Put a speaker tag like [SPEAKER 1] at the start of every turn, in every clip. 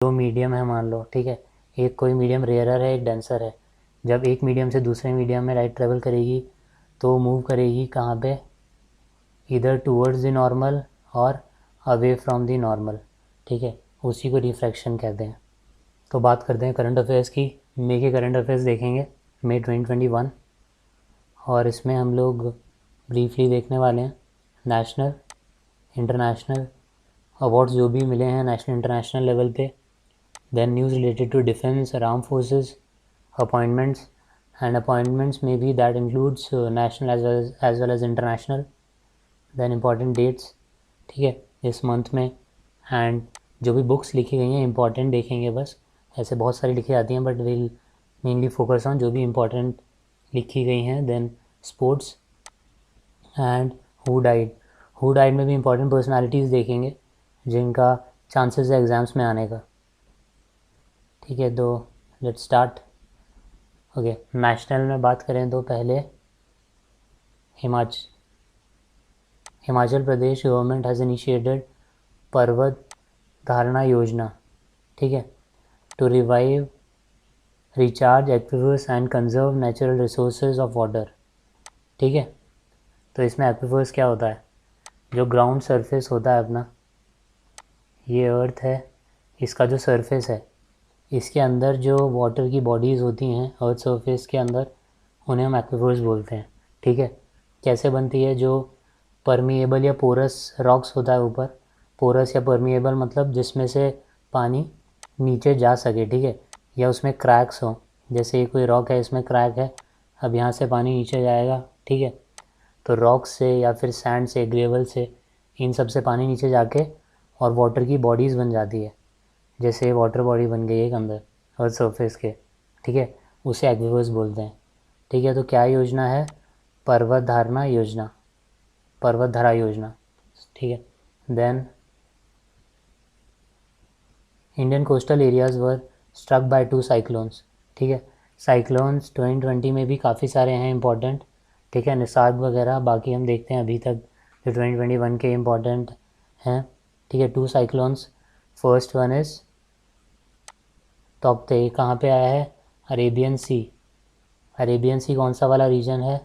[SPEAKER 1] दो मीडियम है मान लो, ठीक है, एक कोई मीडियम रेयरर है, एक डेंसर है। जब एक मीडियम से दूसरे मीडियम में लाइट ट्रेवल करेगी तो मूव करेगी कहाँ पे, इधर टूवर्ड्स द नॉर्मल और अवे फ्रॉम द नॉर्मल, ठीक है, उसी को रिफ्रैक्शन कहते हैं। तो बात करते हैं करंट अफेयर्स की। मे के करंट अफेयर्स देखेंगे, मई 2021, और इसमें हम लोग ब्रीफली देखने वाले हैं नेशनल, इंटरनेशनल अवार्ड्स जो भी मिले हैं नेशनल इंटरनेशनल लेवल पे, then news related to defence, arm forces, appointments, and appointments में भी that includes national as well as international, then important dates, ठीक है, इस मंथ में, एंड जो भी बुक्स लिखी गई हैं इंपॉर्टेंट देखेंगे बस, ऐसे बहुत सारी लिखी जाती हैं but will mainly focus on जो भी इम्पोर्टेंट लिखी गई हैं। Then sports and who died में भी इम्पोर्टेंट पर्सनालिटीज़ देखेंगे जिनका चांसेस है एग्ज़ाम्स में आने का, ठीक है। तो लेट्स स्टार्ट। ओके, नेशनल में बात करें तो पहले Himachal Pradesh government has initiated Parvat Dharana Yojana, ठीक है, to revive, recharge aquifers and conserve natural resources of water, ठीक है। तो इसमें एक्विफर्स क्या होता है, जो ग्राउंड सरफेस होता है अपना, ये अर्थ है, इसका जो सरफेस है, इसके अंदर जो वाटर की बॉडीज़ होती हैं अर्थ सरफेस के अंदर, उन्हें हम एक्विफर्स बोलते हैं, ठीक है। कैसे बनती है, जो परमिएबल या पोरस रॉक्स होता है ऊपर, पोरस या परमिएबल मतलब जिसमें से पानी नीचे जा सके, ठीक है, या उसमें क्रैक्स हो, जैसे ये कोई रॉक है इसमें क्रैक है, अब यहाँ से पानी नीचे जाएगा, ठीक है, तो रॉक से या फिर सैंड से, ग्रेवल से, इन सब से पानी नीचे जाके और वाटर की बॉडीज़ बन जाती है, जैसे वाटर बॉडी बन गई एक अंदर अर्थ सरफेस के, ठीक है, उसे एक्विफर्स बोलते हैं, ठीक है। तो क्या योजना है, पर्वत धारणा योजना, पर्वत धारा योजना, ठीक है। Then Indian coastal areas were struck by 2 cyclones, ठीक है। साइक्लोन्स 2020 में भी काफ़ी सारे हैं इंपॉर्टेंट, ठीक है, निसार्ग वगैरह, बाकी हम देखते हैं अभी तक जो 2021 के इम्पॉर्टेंट हैं, ठीक है। 2 cyclones, first one is Tauktae, कहाँ पे आया है, अरेबियन सी। अरेबियन सी कौन सा वाला रीजन है,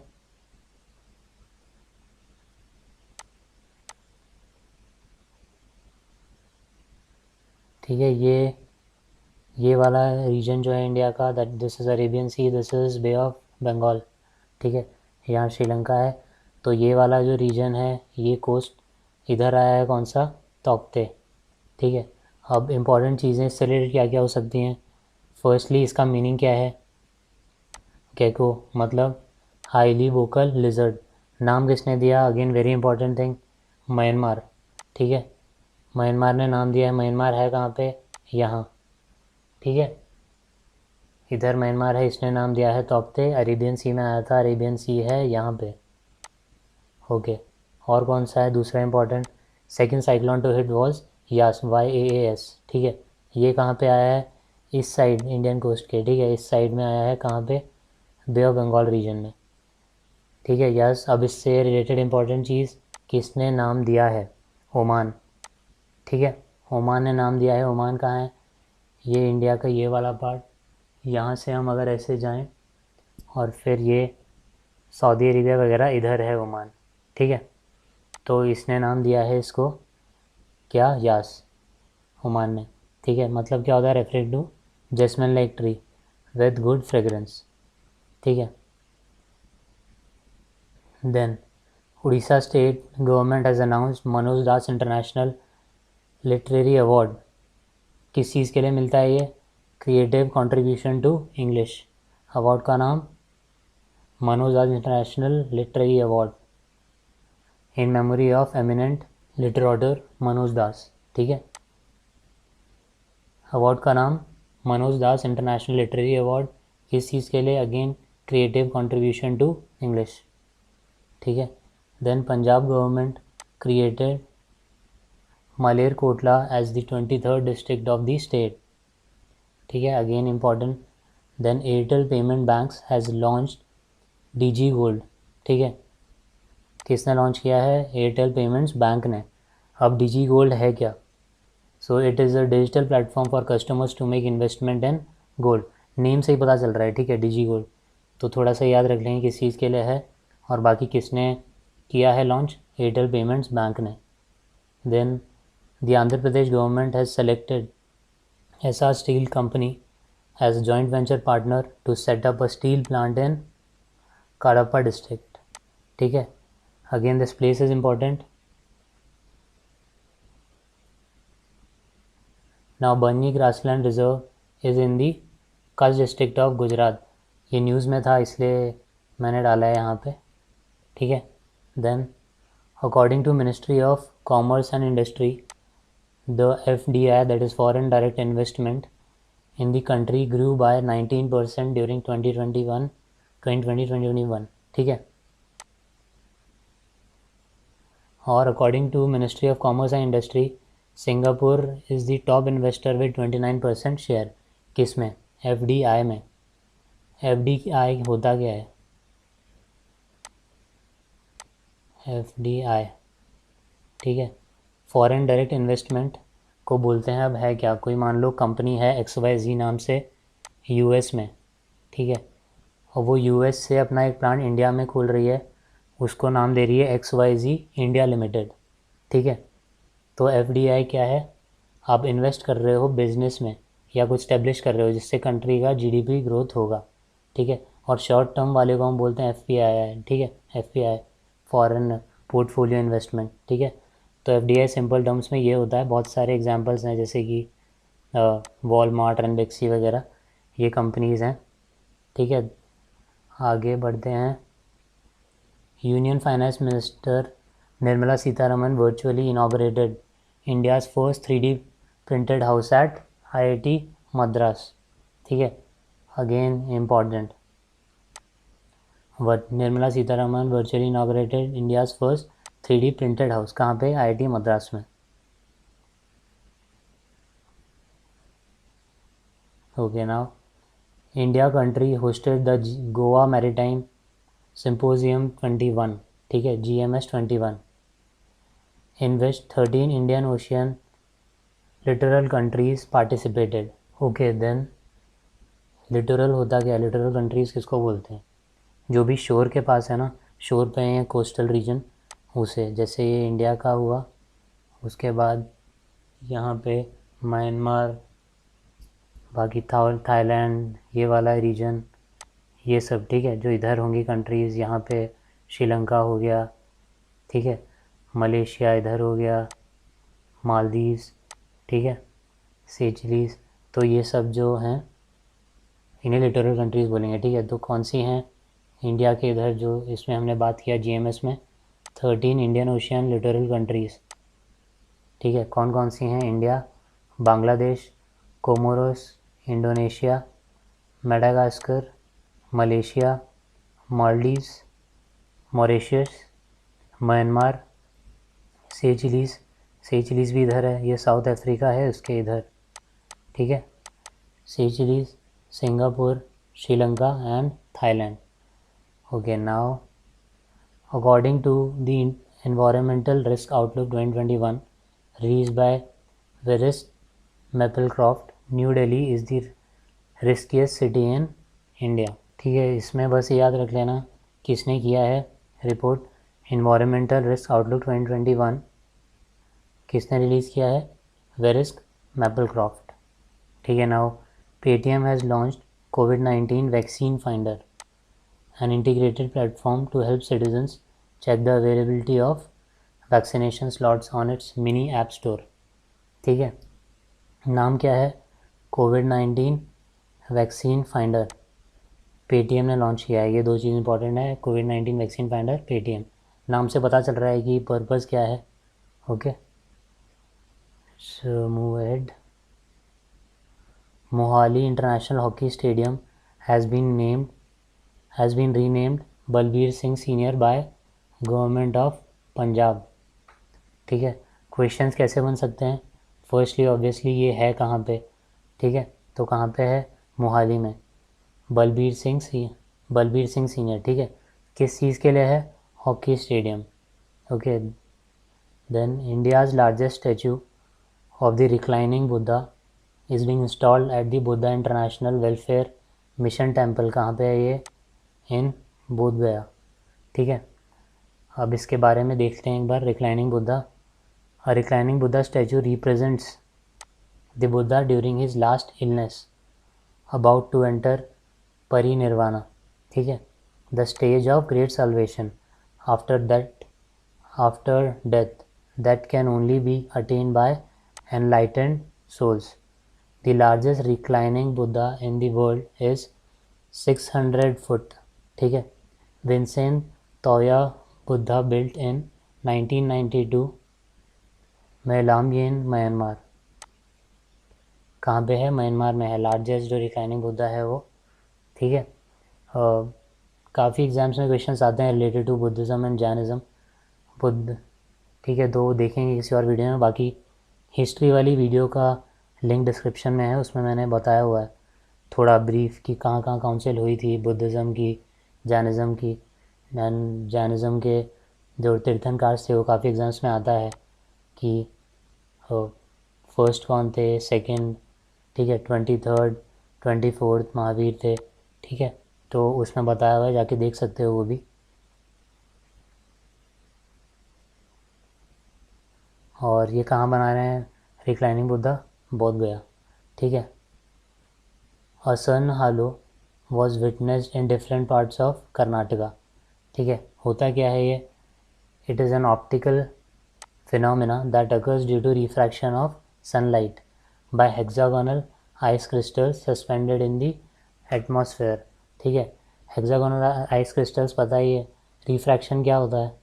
[SPEAKER 1] ठीक है, ये वाला रीजन जो है इंडिया का, that this is Arabian sea, this is bay of Bengal, ठीक है, यहाँ श्रीलंका है। तो ये वाला जो रीजन है, ये कोस्ट इधर आया है, कौन सा, तौकते, ठीक है। अब इम्पॉर्टेंट चीज़ें इससे रिलेटेड क्या क्या हो सकती हैं, फर्स्टली इसका मीनिंग क्या है, गेको मतलब हाईली वोकल लिजर्ड, नाम किसने दिया, again very important thing, Myanmar, ठीक है, म्यांमार ने नाम दिया है, म्यांमार है कहाँ पे, यहाँ, ठीक है, इधर म्यांमार है, इसने नाम दिया है तौकते, अरेबियन सी में आया था, अरेबियन सी है यहाँ पे, ओके। और कौन सा है दूसरा important, second cyclone to hit was Yaas, YAAS, ठीक है, ये कहाँ पे आया है, इस साइड इंडियन कोस्ट के, ठीक है, इस साइड में आया है, कहाँ पे, बे ऑफ बंगाल रीजन में, ठीक है, यस। अब इससे रिलेटेड इंपॉर्टेंट चीज़, किसने नाम दिया है, ओमान, ठीक है, ओमान ने नाम दिया है, ओमान कहाँ है, ये इंडिया का ये वाला पार्ट, यहाँ से हम अगर ऐसे जाएं और फिर ये सऊदी अरेबिया वगैरह इधर है ओमान, ठीक है। तो इसने नाम दिया है इसको क्या, यास, ओमान ने, ठीक है। मतलब क्या होता है, referring to jasmine like tree with good fragrance, ठीक है। Then Orissa state government has announced Manoj Das international literary award, किस चीज़ के लिए मिलता है ये, creative contribution to English, award का नाम Manoj Das international literary award in memory of eminent litterateur Manoj Das, ठीक है। अवार्ड का नाम Manoj Das international literary award, किस चीज़ के लिए, again creative contribution to English, ठीक है। Then Punjab government created Malerkotla as the 23rd district of the state, ठीक है, again important. Then Airtel payment banks has launched DG gold, ठीक है, किसने लॉन्च किया है, एयरटेल पेमेंट्स बैंक ने। अब DG गोल्ड है क्या, so it is a digital platform for customers to make investment in gold. Name से ही पता चल रहा है, ठीक है, डिजी गोल्ड। तो थोड़ा सा याद रख लेंगे किस चीज़ के लिए है। और बाकी किसने किया है लॉन्च? एयरटेल पेमेंट्स बैंक ने। Then the Andhra Pradesh government has selected SR steel company as a joint venture partner to set up a steel plant in Kadapa district. ठीक है, again this place is important. Now Banni grassland reserve is in the Kutch district of Gujarat. ये news में था इसलिए मैंने डाला है यहाँ पे, ठीक है। Then according to Ministry of Commerce and Industry, the FDI, that is foreign direct investment in the country, grew by 19% during 2021, ठीक है। और according to ministry of commerce and industry, Singapore is the top investor with 29% share. किस में? FDI में। FDI होता क्या है? FDI, ठीक है, फॉरेन डायरेक्ट इन्वेस्टमेंट को बोलते हैं। अब है क्या? कोई मान लो कंपनी है XYZ नाम से US में, ठीक है, और वो US से अपना एक प्लांट इंडिया में खोल रही है, उसको नाम दे रही है XYZ इंडिया लिमिटेड, ठीक है। तो FDI क्या है? आप इन्वेस्ट कर रहे हो बिजनेस में या कुछ स्टेब्लिश कर रहे हो जिससे कंट्री का GDP ग्रोथ होगा, ठीक है। और शॉर्ट टर्म वाले को हम बोलते हैं FPI, ठीक है, FPI फॉरेन पोर्टफोलियो इन्वेस्टमेंट, ठीक है। तो FDI सिंपल टर्म्स में ये होता है। बहुत सारे एग्जांपल्स हैं जैसे कि वॉलमार्ट, रनबेक्सी वगैरह, ये कंपनीज़ हैं, ठीक है। आगे बढ़ते हैं। Union finance minister Nirmala Sitharaman virtually inaugurated India's first 3D printed house at IIT Madras, ठीक है। Again important word, Nirmala Sitharaman virtually inaugurated India's first 3D printed house. कहाँ पे? IIT मद्रास में। Okay, now India country hosted the Goa maritime symposium 21, ठीक है, GMS 21, in which 13 Indian Ocean littoral countries participated. Okay, then littoral होता क्या? Littoral countries किसको बोलते हैं? जो भी शोर के पास है ना, शोर पे है कोस्टल रीजन, उसे। जैसे ये इंडिया का हुआ, उसके बाद यहाँ पे म्यांमार, बाकी थाईलैंड, ये वाला रीजन, ये सब, ठीक है, जो इधर होंगी कंट्रीज़। यहाँ पे श्रीलंका हो गया, ठीक है, मलेशिया इधर हो गया, मालदीव्स, ठीक है, सेचलीस। तो ये सब जो हैं इन्हें लिटोरल कंट्रीज़ बोलेंगे, ठीक है। तो कौन सी हैं? इंडिया के इधर जो इसमें हमने बात किया GMS में 13 इंडियन ओशियन लिटोरल कंट्रीज़, ठीक है। कौन कौन सी हैं? India, Bangladesh, Comoros, Indonesia, Madagascar, Malaysia, Maldives, Mauritius, Myanmar, Seychelles. Seychelles भी इधर है, ये साउथ अफ्रीका है उसके इधर, ठीक है। Seychelles, Singapore, Sri Lanka and Thailand. Okay, now according to the environmental risk outlook 2021 release by Verisk Maplecroft, new Delhi is the riskiest city in India, ठीक है। इसमें बस याद रख लेना किसने किया है रिपोर्ट। एनवायरमेंटल रिस्क आउटलुक 2021 किसने रिलीज़ किया है? वेरिस्ट मैपलक्रॉफ्ट, ठीक है। Now Paytm has launched COVID-19 Vaccine Finder, an integrated platform to help citizens check the availability of vaccination slots on its mini app store, ठीक है। नाम क्या है? COVID-19 वैक्सीन फाइंडर, Paytm ने लॉन्च किया है। ये दो चीज़ इंपॉर्टेंट है, COVID-19 वैक्सीन फाइंडर, Paytm। नाम से पता चल रहा है कि पर्पज़ क्या है, okay. So move ahead. Mohali International Hockey Stadium has been renamed Balbir Singh senior by government of Punjab, ठीक है। क्वेश्चंस कैसे बन सकते हैं? फर्स्टली ऑब्वियसली ये है कहाँ पे, ठीक है, तो कहाँ पे है? मोहाली में। बलबीर सिंह सीनियर, ठीक है। किस चीज़ के लिए है? Hockey stadium, okay. Then India's largest statue of the reclining Buddha is being installed at the Buddha International Welfare Mission Temple. कहाँ पे है ये? इन बोध गया. ठीक है, अब इसके बारे में देखते हैं एक बार. Reclining Buddha. A reclining Buddha statue represents the Buddha during his last illness, about to enter parinirvana. ठीक है, the stage of great salvation after death that can only be attained by enlightened souls. The largest reclining Buddha in the world is 600 foot. ठीक है, Vincent Toya Buddha built in 1992 मेलाम्बियन Myanmar. कहाँ पे है? Myanmar में है. Largest जो reclining Buddha है वो. ठीक है, काफ़ी एग्जाम्स में क्वेश्चंस आते हैं related to Buddhism and Jainism. Buddha, ठीक है, तो देखेंगे किसी और वीडियो में. बाकी हिस्ट्री वाली वीडियो का लिंक डिस्क्रिप्शन में है, उसमें मैंने बताया हुआ है थोड़ा ब्रीफ कि कहाँ कहाँ काउंसिल हुई थी बुद्धिज़्म की, जैनिज़्म की. जैनिज़्म के जो तीर्थंकार थे वो काफ़ी एग्जाम्स में आता है कि फर्स्ट कौन थे, सेकंड, ठीक है, 23rd 24th महावीर थे. ठीक है, तो उसमें बताया हुआ है, जाके देख सकते हो वो भी. और ये कहाँ बना रहे हैं रिक्लाइनिंग बुद्धा? बोध गया. ठीक है, a sun halo was witnessed in different parts of Karnataka. ठीक है, होता क्या है ये? It is an optical phenomena that occurs due to refraction of sunlight by hexagonal ice crystals suspended in the atmosphere. ठीक है, hexagonal ice crystals पता ही है. रिफ्रैक्शन क्या होता है?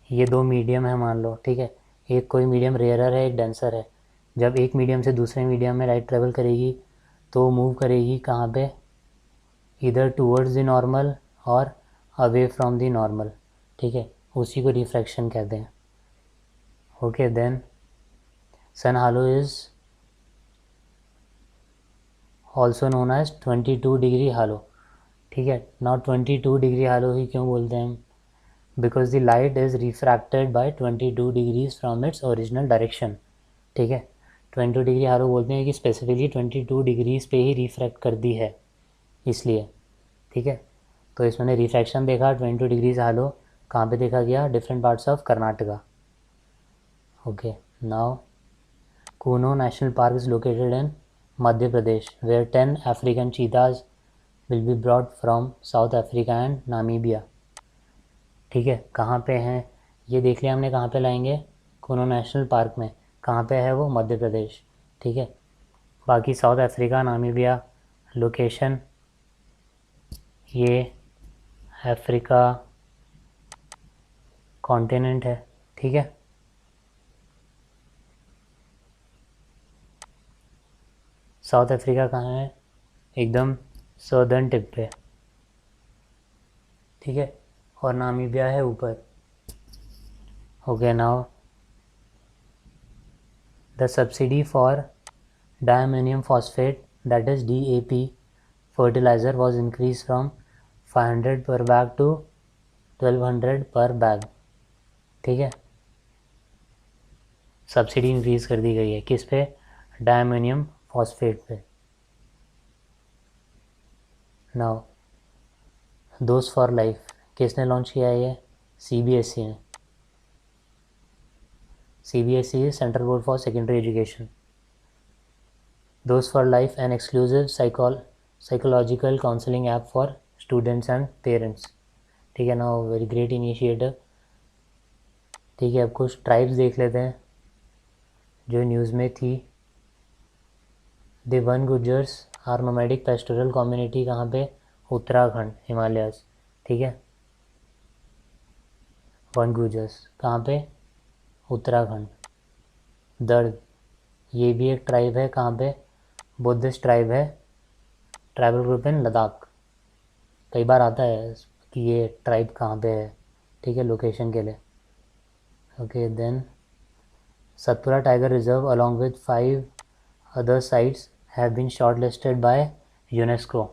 [SPEAKER 1] ये दो मीडियम है मान लो. ठीक है, एक कोई मीडियम रेयरर है, एक डेंसर है. जब एक मीडियम से दूसरे मीडियम में लाइट ट्रेवल करेगी तो मूव करेगी कहाँ पे? इधर टूवर्ड्स द नॉर्मल और अवे फ्रॉम द नॉर्मल. ठीक है, उसी को रिफ्रैक्शन कहते हैं. Okay, then sun halo is also known as 22 degree halo. ठीक है, नॉट 22 डिग्री हालो ही क्यों बोलते हैं हम? Because the light is refracted by 22 degrees from its original direction. ठीक है, 22 डिग्री हालो बोलते हैं कि स्पेसिफिकली 22 डिग्रीज पे ही रिफ्रैक्ट कर दी है, इसलिए. ठीक है, तो इसमें रिफ्रैक्शन देखा 22 डिग्रीज हालो. कहाँ पे देखा गया? Different parts of Karnataka. Okay, now Kuno national park is located in Madhya Pradesh where 10 African cheetahs will be brought from South Africa and Namibia. ठीक है, कहाँ पे हैं ये देख लिया हमने. कहाँ पे लाएंगे? कूनो नेशनल पार्क में. कहाँ पे है वो? मध्य प्रदेश. ठीक है, बाकी साउथ अफ्रीका, नामीबिया लोकेशन ये अफ्रीका कॉन्टिनेंट है. ठीक है, साउथ अफ्रीका कहाँ है? एकदम सदर्न टिप पे. ठीक है, और नामीबिया है ऊपर. Okay, now the subsidy for diammonium phosphate that is DAP fertiliser was increase from 500 पर बैग टू 1200 पर बैग. ठीक है, सब्सिडी इंक्रीज़ कर दी गई है. किस पे? डायमोनियम फॉस्फेट पे. नाउ दोस्त फॉर लाइफ किसने लॉन्च किया है ये? CBSE ने. CBSE is central board for secondary education. Dost for life an exclusive psychological counselling app for students and parents. ठीक है, नाउ वेरी ग्रेट इनिशिएटिव. ठीक है, अब कुछ ट्राइब्स देख लेते हैं जो न्यूज़ में थी. The Van Gujjars are nomadic pastoral community. कहाँ पे? उत्तराखंड, हिमालयस. ठीक है, वन गुजर्स कहाँ पे? उत्तराखंड. दर्द, ये भी एक ट्राइब है. कहाँ पे? बुद्धिस्ट ट्राइब है, ट्राइबल ग्रुप इन लद्दाख. कई बार आता है कि ये ट्राइब कहाँ पे है. ठीक है, लोकेशन के लिए. Okay, then Satpura tiger reserve along with 5 other sites have been short listed by UNESCO.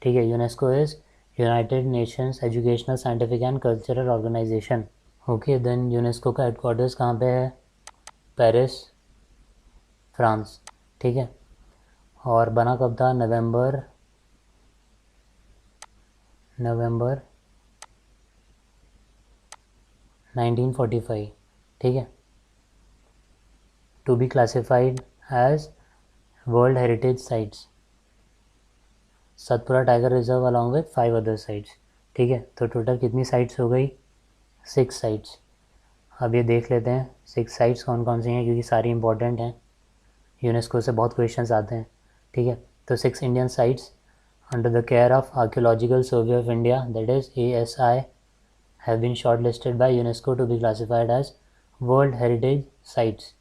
[SPEAKER 1] ठीक है, UNESCO is United Nations educational, scientific and cultural organization. Okay, then UNESCO का हेडक्वार्टर्स कहाँ पे है? पेरिस, फ्रांस, ठीक है। और बना कब था? नवंबर 1945, ठीक है। To be classified as world heritage sites, Satpura tiger reserve along with 5 other sites, ठीक है। तो टोटल कितनी साइट्स हो गई? 6 साइट्स। अब ये देख लेते हैं 6 साइट्स कौन कौन सी हैं, क्योंकि सारी इंपॉर्टेंट हैं, यूनेस्को से बहुत क्वेश्चंस आते हैं, ठीक है। तो 6 Indian sites under the care of archaeological survey of India, that is ASI, have been short listed by UNESCO to be classified as world heritage sites.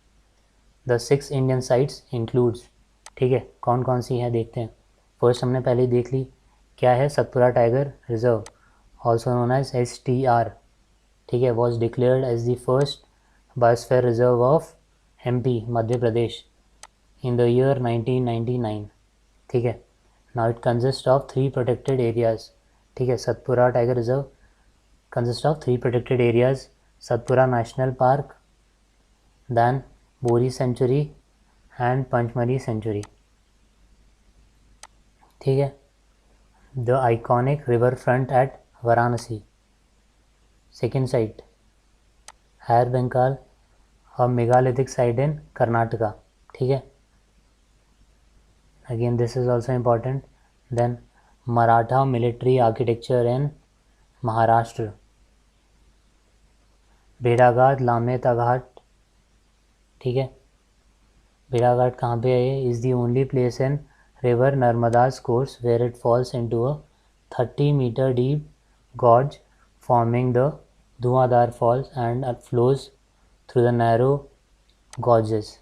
[SPEAKER 1] The 6 Indian sites includes, ठीक है, कौन कौन सी हैं देखते हैं। फर्स्ट हमने पहले ही देख ली, क्या है? Satpura tiger reserve, also known as STR, ठीक है, was declared as the first biosphere reserve of MP, Madhya Pradesh, in the year 1999, ठीक है। Now it consist of 3 protected areas, ठीक है। Satpura tiger reserve consist of 3 protected areas, Satpura national park, then Bori sanctuary and Pachmarhi sanctuary, ठीक है। The iconic river front at Varanasi, second site, Hire Benakal, और megalithic site in Karnataka, ठीक है। Again this is also important. Then Maratha military architecture in Maharashtra, भेड़ाघाट, लामेता घाट, ठीक है। भेड़ाघाट कहाँ पे है? ये is the only place in river Narmada's course where it falls into a 30 metre deep gorge forming the Dhuandhar falls and flows through the narrow gorges,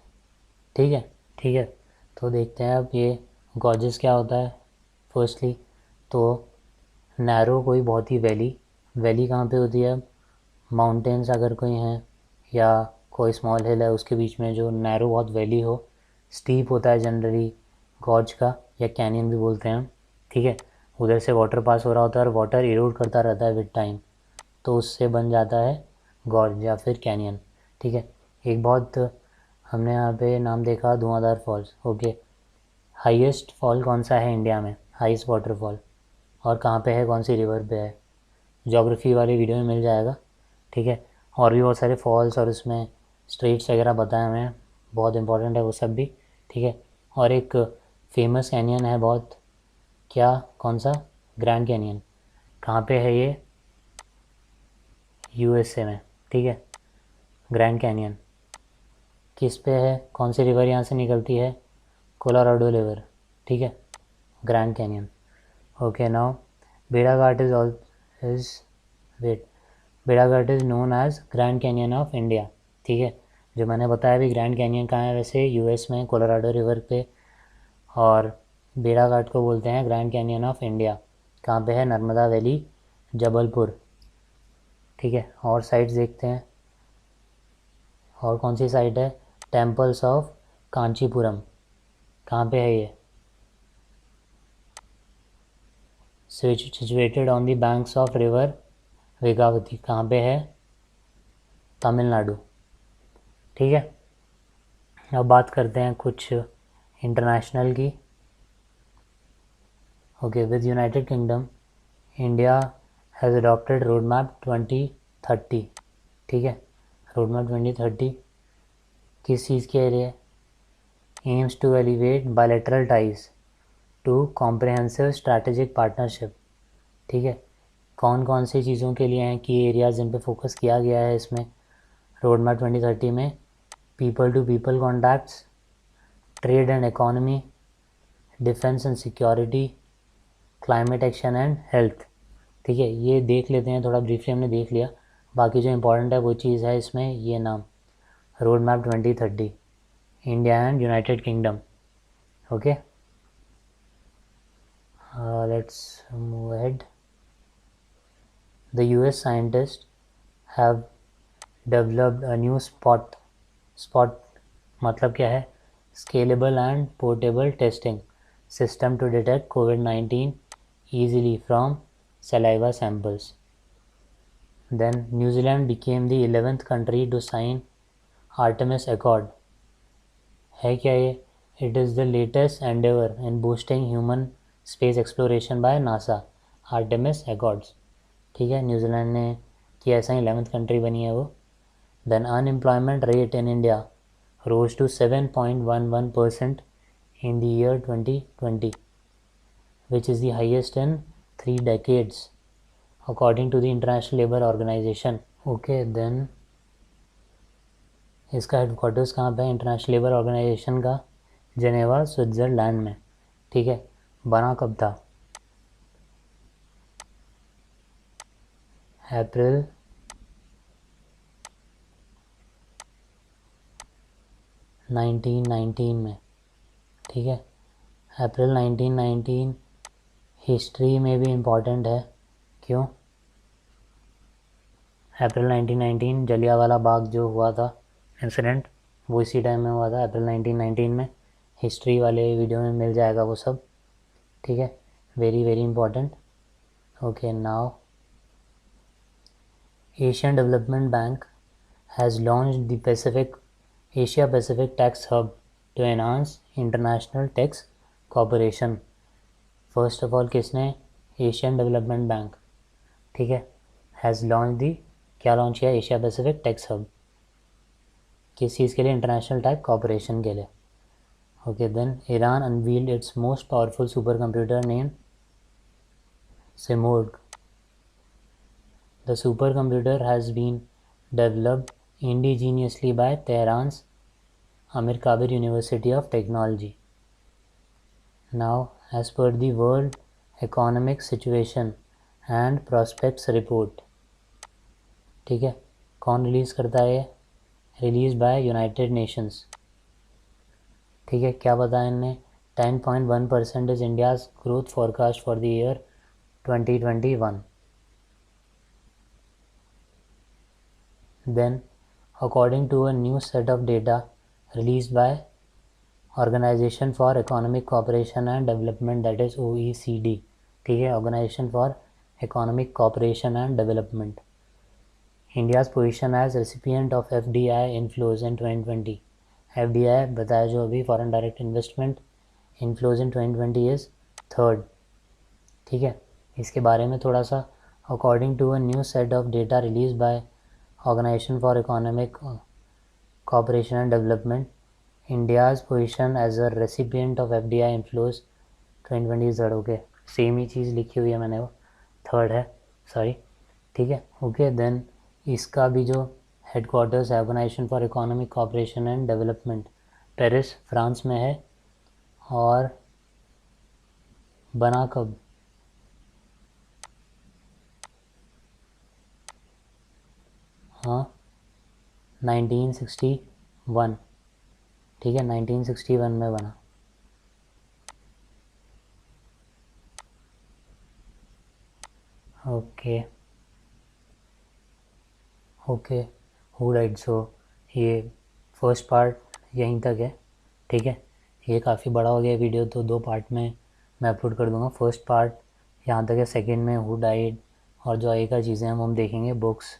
[SPEAKER 1] ठीक है, ठीक है। तो देखते हैं अब ये गॉर्जेस क्या होता है। फर्स्टली तो नैरो कोई बहुत ही वैली कहाँ पे होती है? माउंटेन्स अगर कोई हैं या कोई स्मॉल हिल है उसके बीच में जो नैरो बहुत वैली हो, स्टीप होता है जनरली गॉर्ज का, या कैनियन भी बोलते हैं हम, ठीक है। उधर से वाटर पास हो रहा होता है और वाटर इरोड करता रहता है विद टाइम, तो उससे बन जाता है गॉर्ज या फिर कैनियन, ठीक है। एक बहुत हमने यहाँ पे नाम देखा धुआंधार फॉल्स, ओके। हाईएस्ट फॉल कौन सा है इंडिया में, हाईएस्ट वाटरफॉल, और कहाँ पे है, कौन सी रिवर पे है? ज्योग्राफी वाली वीडियो में मिल जाएगा, ठीक है। और भी बहुत सारे फॉल्स और उसमें स्ट्रेट्स वगैरह बताए हुए हैं, बहुत इंपॉर्टेंट है वो सब भी, ठीक है। और एक फेमस कैनियन है बहुत, क्या, कौन सा? Grand canyon. कहाँ पे है ये? USA में, ठीक है। ग्रैंड कैनियन किस पे है, कौन सी रिवर यहाँ से निकलती है? कोलोराडो रिवर, ठीक है। Grand canyon, okay. नाउ भेड़ाघाट इज वेट भेड़ाघाट is known as grand canyon of India, ठीक है। जो मैंने बताया भी ग्रैंड कैनियन कहाँ है वैसे, US में कोलोराडो रिवर पे, और भेड़ाघाट को बोलते हैं ग्रैंड कैनियन ऑफ इंडिया। कहाँ पे है? नर्मदा वैली, जबलपुर, ठीक है। और साइट्स देखते हैं, और कौन सी साइट है? टेम्पल्स ऑफ कांचीपुरम, कहाँ पे है ये? Situated on the banks of river Vegavathi, कहाँ पे है? तमिलनाडु, ठीक है। अब बात करते हैं कुछ इंटरनेशनल की, okay. With United kingdom India has adopted road map 2030, ठीक है। रोड मैप 2030 किस चीज़ के लिए? Aims to elevate bilateral ties to comprehensive strategic partnership, ठीक है। कौन कौन सी चीज़ों के लिए हैं की एरियाज जिन पे फोकस किया गया है इसमें रोड मैप 2030 में? People to people contacts, trade and economy, defence and security, climate action and health, ठीक है। ये देख लेते हैं, थोड़ा ब्रीफली हमने देख लिया, बाकी जो इम्पोर्टेंट है वो चीज़ है इसमें ये नाम, road map 2030, India and United Kingdom, okay. Let's move ahead. The US scientists have developed a new spot मतलब क्या है? Scalable and portable testing system to detect COVID-19 easily from saliva samples, Then New Zealand became the 11th country to sign Artemis Accord. है क्या ये? It is the latest endeavor in boosting human space exploration by NASA. Artemis Accords. ठीक है, New Zealand ने किया, ऐसा ही 11th country बनी है वो. Then unemployment rate in India rose to 7.11% in the year 2020, which is the highest in 3 decades, according to the International Labour Organization. Okay, then इसका headquarters कहाँ पे है इंटरनेशनल लेबर ऑर्गेनाइजेशन का? जेनेवा, स्विट्ज़रलैंड में. ठीक है, बना कब था? अप्रैल 1919 में. ठीक है, अप्रैल 1919 हिस्ट्री में भी इम्पॉर्टेंट है. क्यों? अप्रैल 1919 जलियांवाला बाग जो हुआ था इंसिडेंट, वो इसी टाइम में हुआ था, अप्रैल 1919 में. हिस्ट्री वाले वीडियो में मिल जाएगा वो सब. ठीक है, very very important. Okay, now Asian development bank has launched the Asia Pacific Tax Hub to enhance international tax cooperation. First of all किसने? Asian development bank. ठीक है, हैज़ लॉन्च दी, क्या लॉन्च किया? Asia Pacific tax hub. किस चीज़ के लिए? इंटरनेशनल टैक्स कॉपरेशन के लिए. Okay, then Iran unveiled its most powerful super computer name Simorgh. The super computer has been developed indigenously by Tehran's Amir Kabir University of Technology. Now, as per the World Economic Situation and Prospects Report, ठीक है, कौन release करता है? Release by United Nations. ठीक है, क्या बताया इनने? 10.1% is India's growth forecast for the year 2021. Then, according to a new set of data released by Organization for Economic Cooperation and Development, that is OECD. ठीक है, Organization for Economic Cooperation and Development. India's position as recipient of FDI inflows in 2020. FDI बताया जो अभी, Foreign Direct Investment inflows in 2020 is 3rd. ठीक है, इसके बारे में थोड़ा सा. According to a new set of data released by Organization for Economic Cooperation and Development, India's position as a recipient of FDI inflows 2020 is 3rd. Okay, same ही चीज़ लिखी हुई है मैंने, वो 3rd है, सॉरी. ठीक है, ओके. देन इसका भी जो हेडक्वार्टर्स है, organization for economic cooperation and development, Paris France में है. और बना कब? हाँ, 1961. ठीक है, 1961 में बना. Okay okay, who right. So ये फर्स्ट पार्ट यहीं तक है. ठीक है, ये काफ़ी बड़ा हो गया वीडियो, तो 2 पार्ट में मैं अपलोड कर दूंगा. फर्स्ट पार्ट यहाँ तक है. सेकंड में हु डाइड और जो आगे का चीज़ें हम देखेंगे, बुक्स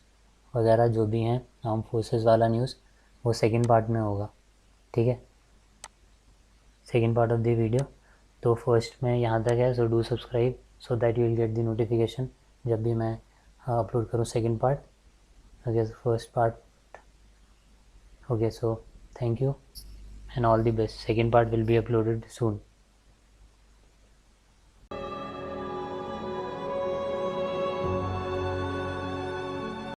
[SPEAKER 1] वगैरह जो भी हैं, आर्म फोर्सेस वाला न्यूज़, वो सेकंड पार्ट में होगा. ठीक है, second part of the video. तो फर्स्ट में यहाँ तक है. So do subscribe so that you will get the notification जब भी मैं अपलोड करूँ second part. Okay, first part. Okay, so thank you and all the best. Second part will be uploaded soon.